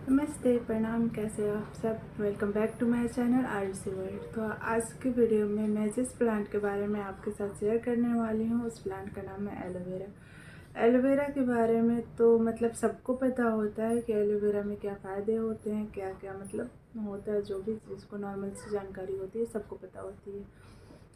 नमस्ते, प्रणाम। कैसे हो आप सब? Welcome back to my channel RC world. तो आज की वीडियो में मैं जिस प्लांट के बारे में आपके साथ शेयर करने वाली हूँ उस प्लांट का नाम है एलोवेरा। एलोवेरा के बारे में तो मतलब सबको पता होता है कि एलोवेरा में क्या फ़ायदे होते हैं, क्या क्या मतलब होता है। जो भी जिसको नॉर्मल सी जानकारी होती है सबको पता होती है।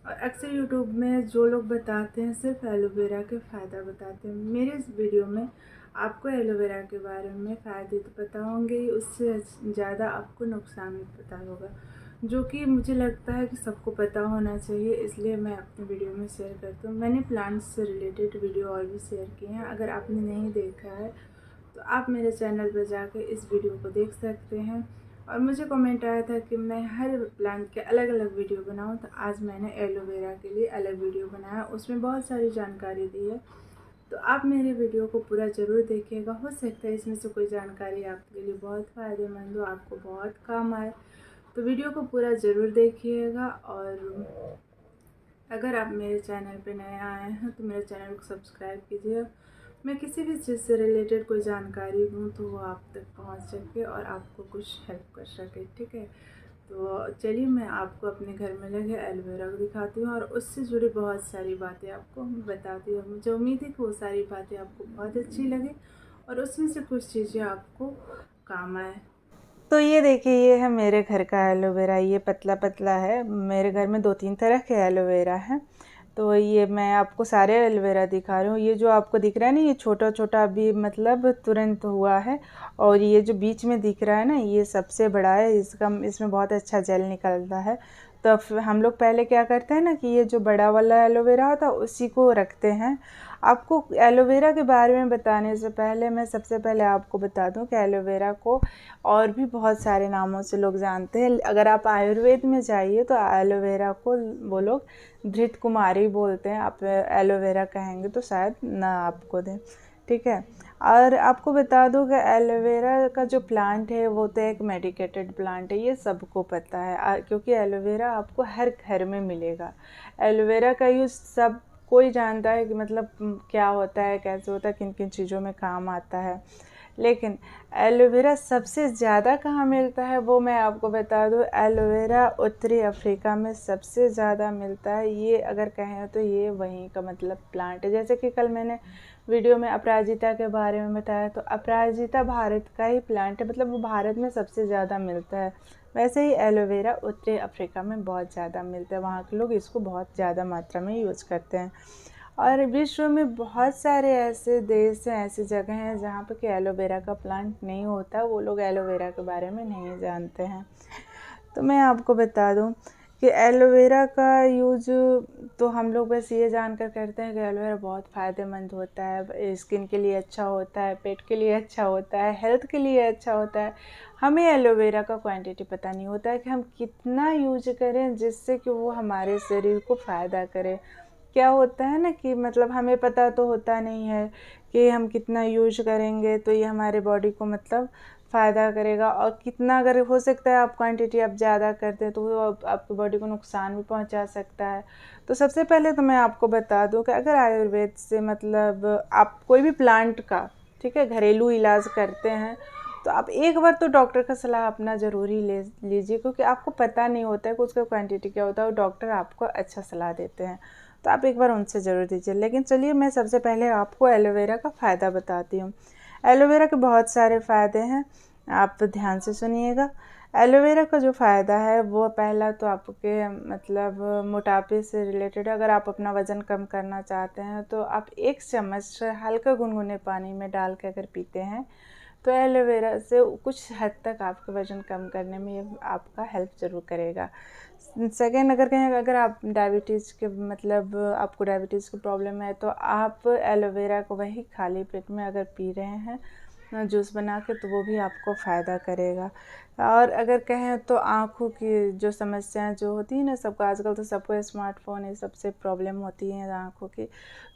और अक्सर यूट्यूब में जो लोग बताते हैं सिर्फ एलोवेरा के फ़ायदा बताते हैं। मेरे इस वीडियो में आपको एलोवेरा के बारे में फ़ायदे तो पता होंगे ही, उससे ज़्यादा आपको नुकसान भी पता होगा, जो कि मुझे लगता है कि सबको पता होना चाहिए, इसलिए मैं अपनी वीडियो में शेयर करती हूँ। मैंने प्लांट्स से रिलेटेड वीडियो और भी शेयर किए हैं, अगर आपने नहीं देखा है तो आप मेरे चैनल पर जाकर इस वीडियो को देख सकते हैं। और मुझे कमेंट आया था कि मैं हर प्लांट के अलग अलग वीडियो बनाऊं, तो आज मैंने एलोवेरा के लिए अलग वीडियो बनाया, उसमें बहुत सारी जानकारी दी है। तो आप मेरे वीडियो को पूरा ज़रूर देखिएगा, हो सकता है इसमें से कोई जानकारी आपके लिए बहुत फ़ायदेमंद हो, आपको बहुत काम आए। तो वीडियो को पूरा ज़रूर देखिएगा। और अगर आप मेरे चैनल पर नए आए हैं तो मेरे चैनल को सब्सक्राइब कीजिए। मैं किसी भी चीज़ से रिलेटेड कोई जानकारी दूँ तो वो आप तक पहुँच सके और आपको कुछ हेल्प कर सके, ठीक है। तो चलिए मैं आपको अपने घर में लगे एलोवेरा को दिखाती हूँ और उससे जुड़ी बहुत सारी बातें आपको बताती हूँ। मुझे उम्मीद है कि वो सारी बातें आपको बहुत अच्छी लगे और उसमें से कुछ चीज़ें आपको काम आए। तो ये देखिए, ये है मेरे घर का एलोवेरा। ये पतला पतला है। मेरे घर में 2-3 तरह के एलोवेरा हैं। तो ये मैं आपको सारे एलोवेरा दिखा रही हूँ। ये जो आपको दिख रहा है ना, ये छोटा छोटा अभी मतलब तुरंत हुआ है। और ये जो बीच में दिख रहा है ना, ये सबसे बड़ा है। इसमें बहुत अच्छा जेल निकलता है। तो हम लोग पहले क्या करते हैं ना कि ये जो बड़ा वाला एलोवेरा होता है उसी को रखते हैं। आपको एलोवेरा के बारे में बताने से पहले मैं सबसे पहले आपको बता दूं कि एलोवेरा को और भी बहुत सारे नामों से लोग जानते हैं। अगर आप आयुर्वेद में जाइए तो एलोवेरा को वो लोग धृत कुमारी बोलते हैं। आप एलोवेरा कहेंगे तो शायद ना आपको दें, ठीक है। और आपको बता दूं कि एलोवेरा का जो प्लांट है वो तो एक मेडिकेटेड प्लांट है, ये सबको पता है, क्योंकि एलोवेरा आपको हर घर में मिलेगा। एलोवेरा का यूज़ सब कोई जानता है कि मतलब क्या होता है, कैसे होता है, किन किन चीज़ों में काम आता है। लेकिन एलोवेरा सबसे ज़्यादा कहाँ मिलता है वो मैं आपको बता दूँ। एलोवेरा उत्तरी अफ्रीका में सबसे ज़्यादा मिलता है। ये अगर कहें तो ये वहीं का मतलब प्लांट है। जैसे कि कल मैंने वीडियो में अपराजिता के बारे में बताया, तो अपराजिता भारत का ही प्लांट है, मतलब वो भारत में सबसे ज़्यादा मिलता है। वैसे ही एलोवेरा उत्तरी अफ्रीका में बहुत ज़्यादा मिलता है, वहाँ के लोग इसको बहुत ज़्यादा मात्रा में यूज़ करते हैं। और विश्व में बहुत सारे ऐसे देश हैं, ऐसी जगह हैं जहाँ पर कि एलोवेरा का प्लांट नहीं होता, वो लोग एलोवेरा के बारे में नहीं जानते हैं। तो मैं आपको बता दूं कि एलोवेरा का यूज़ तो हम लोग बस ये जानकर करते हैं कि एलोवेरा बहुत फ़ायदेमंद होता है, स्किन के लिए अच्छा होता है, पेट के लिए अच्छा होता है, हेल्थ के लिए अच्छा होता है। हमें एलोवेरा का क्वांटिटी पता नहीं होता है कि हम कितना यूज करें जिससे कि वो हमारे शरीर को फ़ायदा करे। क्या होता है ना कि मतलब हमें पता तो होता नहीं है कि हम कितना यूज करेंगे तो ये हमारे बॉडी को मतलब फ़ायदा करेगा, और कितना, अगर हो सकता है आप क्वांटिटी आप ज़्यादा करते हैं तो वो आपकी बॉडी को नुकसान भी पहुंचा सकता है। तो सबसे पहले तो मैं आपको बता दूं कि अगर आयुर्वेद से मतलब आप कोई भी प्लांट का, ठीक है, घरेलू इलाज करते हैं तो आप एक बार तो डॉक्टर का सलाह अपना ज़रूरी ले लीजिए, क्योंकि आपको पता नहीं होता है कि उसका क्वांटिटी क्या होता है और डॉक्टर आपको अच्छा सलाह देते हैं, तो आप एक बार उनसे ज़रूर दीजिए। लेकिन चलिए मैं सबसे पहले आपको एलोवेरा का फ़ायदा बताती हूँ। एलोवेरा के बहुत सारे फ़ायदे हैं, आप तो ध्यान से सुनिएगा। एलोवेरा का जो फ़ायदा है वो पहला तो आपके मतलब मोटापे से रिलेटेड है। अगर आप अपना वज़न कम करना चाहते हैं तो आप 1 चम्मच हल्का गुनगुने पानी में डाल के अगर पीते हैं तो एलोवेरा से कुछ हद तक आपका वज़न कम करने में ये आपका हेल्प ज़रूर करेगा। सेकेंड, अगर कहें अगर आप डायबिटीज़ के मतलब आपको डायबिटीज़ की प्रॉब्लम है तो आप एलोवेरा को वही खाली पेट में अगर पी रहे हैं जूस बना के तो वो भी आपको फ़ायदा करेगा। और अगर कहें तो आँखों की जो समस्याएं जो होती हैं ना, सबको आजकल तो सबको स्मार्टफोन ये सबसे प्रॉब्लम होती है आँखों की।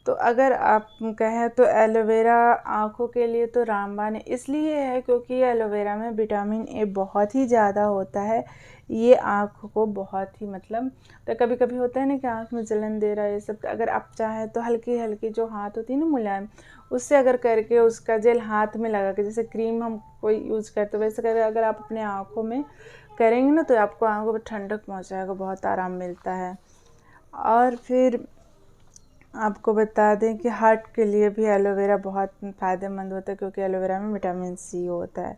तो अगर आप कहें तो एलोवेरा आँखों के लिए तो रामबाण इसलिए है क्योंकि एलोवेरा में विटामिन ए बहुत ही ज़्यादा होता है। ये आँख को बहुत ही मतलब, तो कभी कभी होता है ना कि आँख में जलन दे रहा है ये सब, तो अगर आप चाहें तो हल्की हल्की जो हाथ होती है ना मुलायम, उससे अगर करके उसका जेल हाथ में लगा के, जैसे क्रीम हम कोई यूज़ करते वैसे करके अगर आप अपने आँखों में करेंगे ना तो आपको आँखों पर ठंडक पहुँचाएगा, बहुत आराम मिलता है। और फिर आपको बता दें कि हार्ट के लिए भी एलोवेरा बहुत फ़ायदेमंद होता है, क्योंकि एलोवेरा में विटामिन सी होता है।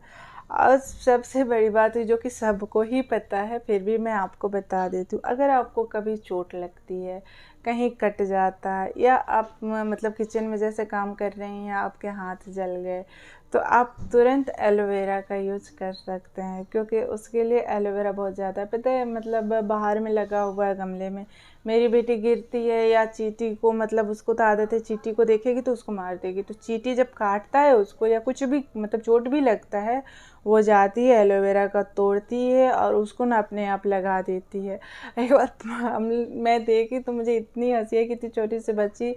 और सबसे बड़ी बात है जो कि सबको ही पता है, फिर भी मैं आपको बता देती हूँ, अगर आपको कभी चोट लगती है, कहीं कट जाता है, या आप मतलब किचन में जैसे काम कर रही हैं आपके हाथ जल गए, तो आप तुरंत एलोवेरा का यूज़ कर सकते हैं, क्योंकि उसके लिए एलोवेरा बहुत ज़्यादा पता है मतलब बाहर में लगा हुआ है गमले में। मेरी बेटी गिरती है या चींटी को, मतलब उसको तो आदत है चींटी को देखेगी तो उसको मार देगी, तो चींटी जब काटता है उसको या कुछ भी मतलब चोट भी लगता है, वो जाती है एलोवेरा का तोड़ती है और उसको ना अपने आप लगा देती है। एक बार मैं देखी तो मुझे इतनी हंसी है कि इतनी छोटी सी बच्ची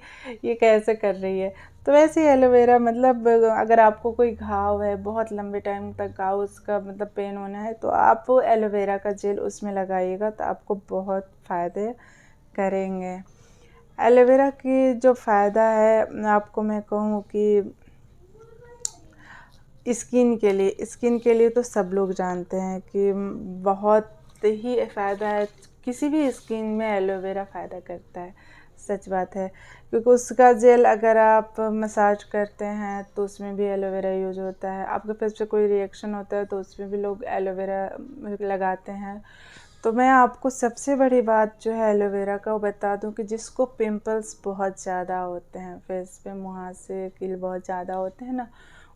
ये कैसे कर रही है। तो वैसे ही एलोवेरा मतलब अगर आपको कोई घाव है, बहुत लंबे टाइम तक घाव उसका मतलब पेन होना है, तो आप एलोवेरा का जेल उसमें लगाइएगा तो आपको बहुत फ़ायदे करेंगे। एलोवेरा की जो फ़ायदा है आपको मैं कहूँ कि स्किन के लिए तो सब लोग जानते हैं कि बहुत ही फ़ायदा है। किसी भी स्किन में एलोवेरा फ़ायदा करता है, सच बात है, क्योंकि उसका जेल अगर आप मसाज करते हैं तो उसमें भी एलोवेरा यूज़ होता है। आपके फेस पे कोई रिएक्शन होता है तो उसमें भी लोग एलोवेरा लगाते हैं। तो मैं आपको सबसे बड़ी बात जो है एलोवेरा का वो बता दूं कि जिसको पिंपल्स बहुत ज़्यादा होते हैं फेस पे, मुहासे कील बहुत ज़्यादा होते हैं ना,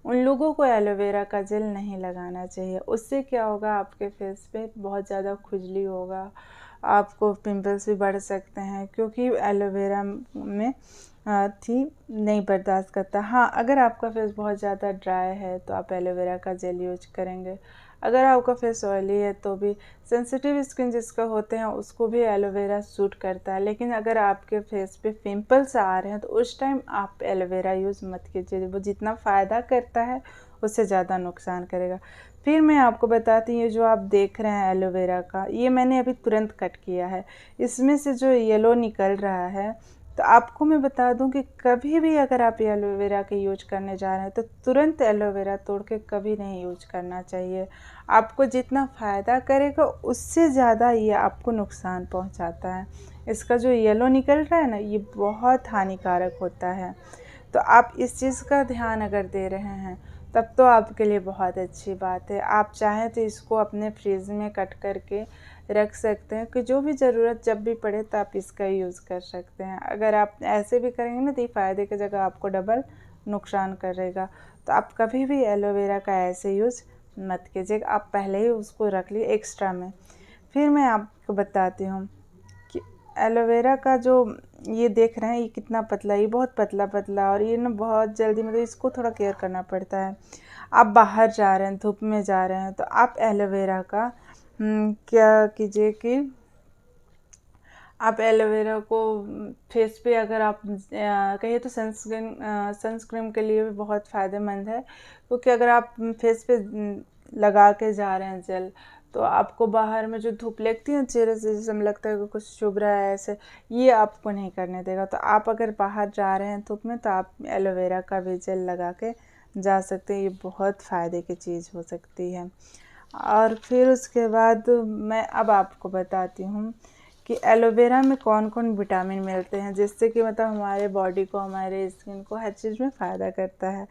उन लोगों को एलोवेरा का जेल नहीं लगाना चाहिए। उससे क्या होगा, आपके फेस पे बहुत ज़्यादा खुजली होगा, आपको पिंपल्स भी बढ़ सकते हैं, क्योंकि एलोवेरा में थी नहीं बर्दाश्त करता। हाँ, अगर आपका फेस बहुत ज़्यादा ड्राई है तो आप एलोवेरा का जेल यूज करेंगे। अगर आपका फेस ऑयली है तो भी, सेंसिटिव स्किन जिसका होते हैं उसको भी एलोवेरा सूट करता है। लेकिन अगर आपके फेस पे पिंपल्स आ रहे हैं तो उस टाइम आप एलोवेरा यूज़ मत कीजिए, वो जितना फ़ायदा करता है उससे ज़्यादा नुकसान करेगा। फिर मैं आपको बताती हूँ, जो आप देख रहे हैं एलोवेरा का, ये मैंने अभी तुरंत कट किया है, इसमें से जो येलो निकल रहा है, तो आपको मैं बता दूं कि कभी भी अगर आप एलोवेरा के यूज करने जा रहे हैं तो तुरंत एलोवेरा तोड़ के कभी नहीं यूज करना चाहिए। आपको जितना फ़ायदा करेगा उससे ज़्यादा ये आपको नुकसान पहुंचाता है। इसका जो येलो निकल रहा है ना, ये बहुत हानिकारक होता है। तो आप इस चीज़ का ध्यान अगर दे रहे हैं तब तो आपके लिए बहुत अच्छी बात है। आप चाहें तो इसको अपने फ्रिज में कट करके रख सकते हैं कि जो भी ज़रूरत जब भी पड़े तो आप इसका यूज़ कर सकते हैं। अगर आप ऐसे भी करेंगे ना तो ये फ़ायदे की जगह आपको डबल नुकसान करेगा। तो आप कभी भी एलोवेरा का ऐसे यूज़ मत कीजिएगा, आप पहले ही उसको रख ली एक्स्ट्रा में। फिर मैं आपको बताती हूँ कि एलोवेरा का जो ये देख रहे हैं ये कितना पतला, ये बहुत पतला पतला, और ये ना बहुत जल्दी मतलब इसको थोड़ा केयर करना पड़ता है। आप बाहर जा रहे हैं, धूप में जा रहे हैं, तो आप एलोवेरा का क्या कीजिए कि आप एलोवेरा को फेस पे अगर आप कहिए तो सनस्क्रीन के लिए भी बहुत फ़ायदेमंद है, क्योंकि अगर आप फेस पे लगा के जा रहे हैं जेल, तो आपको बाहर में जो धूप लगती है चेहरे से, जैसे लगता है कि कुछ चुभ रहा है ऐसे, ये आपको नहीं करने देगा। तो आप अगर बाहर जा रहे हैं धूप में तो आप एलोवेरा का भी जेल लगा के जा सकते हैं, ये बहुत फ़ायदे की चीज़ हो सकती है। और फिर उसके बाद मैं अब आपको बताती हूँ कि एलोवेरा में कौन कौन विटामिन मिलते हैं, जिससे कि मतलब हमारे बॉडी को, हमारे स्किन को हर चीज़ में फ़ायदा करता है।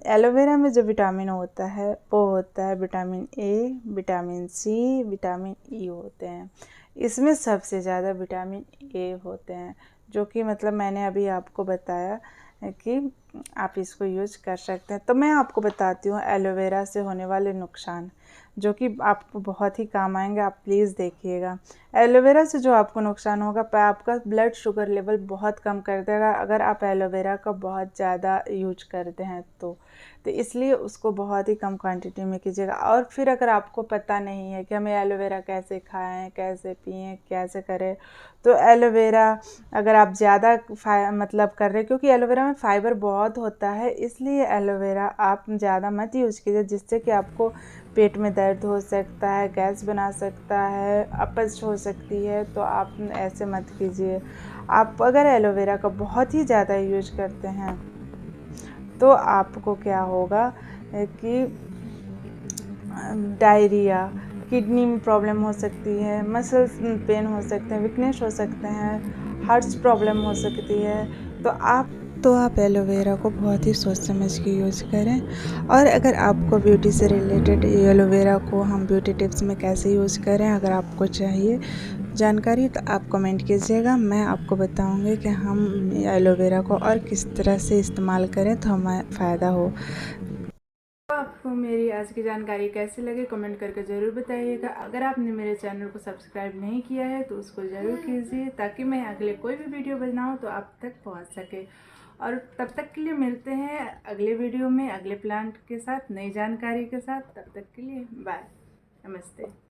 एलोवेरा में जो विटामिन होता है वो होता है vitamin A, vitamin C, vitamin E होते हैं। इसमें सबसे ज़्यादा विटामिन ए होते हैं, जो कि मतलब मैंने अभी आपको बताया कि आप इसको यूज़ कर सकते हैं। तो मैं आपको बताती हूँ एलोवेरा से होने वाले नुकसान, जो कि आपको बहुत ही काम आएंगे, आप प्लीज़ देखिएगा। एलोवेरा से जो आपको नुकसान होगा, आपका ब्लड शुगर लेवल बहुत कम कर देगा अगर आप एलोवेरा का बहुत ज़्यादा यूज करते हैं तो इसलिए उसको बहुत ही कम क्वांटिटी में कीजिएगा। और फिर अगर आपको पता नहीं है कि हमें एलोवेरा कैसे खाएं, कैसे पिएं, कैसे करें, तो एलोवेरा अगर आप ज़्यादा मतलब कर रहे हैं, क्योंकि एलोवेरा में फ़ाइबर बहुत होता है, इसलिए एलोवेरा आप ज़्यादा मत यूज कीजिए, जिससे कि आपको पेट में दर्द हो सकता है, गैस बना सकता है, अपच हो सकती है। तो आप ऐसे मत कीजिए। आप अगर एलोवेरा का बहुत ही ज़्यादा यूज करते हैं तो आपको क्या होगा कि डायरिया, किडनी में प्रॉब्लम हो सकती है, मसल्स पेन हो सकते हैं, वीकनेस हो सकते हैं, हार्ट्स प्रॉब्लम हो सकती है। तो आप एलोवेरा को बहुत ही सोच समझ के यूज़ करें। और अगर आपको ब्यूटी से रिलेटेड एलोवेरा को हम ब्यूटी टिप्स में कैसे यूज़ करें, अगर आपको चाहिए जानकारी तो आप कमेंट कीजिएगा। मैं आपको बताऊंगी कि हम एलोवेरा को और किस तरह से इस्तेमाल करें तो हमें फ़ायदा हो। तो आपको मेरी आज की जानकारी कैसी लगी कमेंट करके ज़रूर बताइएगा। अगर आपने मेरे चैनल को सब्सक्राइब नहीं किया है तो उसको ज़रूर कीजिए, ताकि मैं अगले कोई भी वीडियो बनाऊँ तो आप तक पहुंच सके। और तब तक के लिए मिलते हैं अगले वीडियो में अगले प्लांट के साथ, नई जानकारी के साथ। तब तक के लिए बाय, नमस्ते।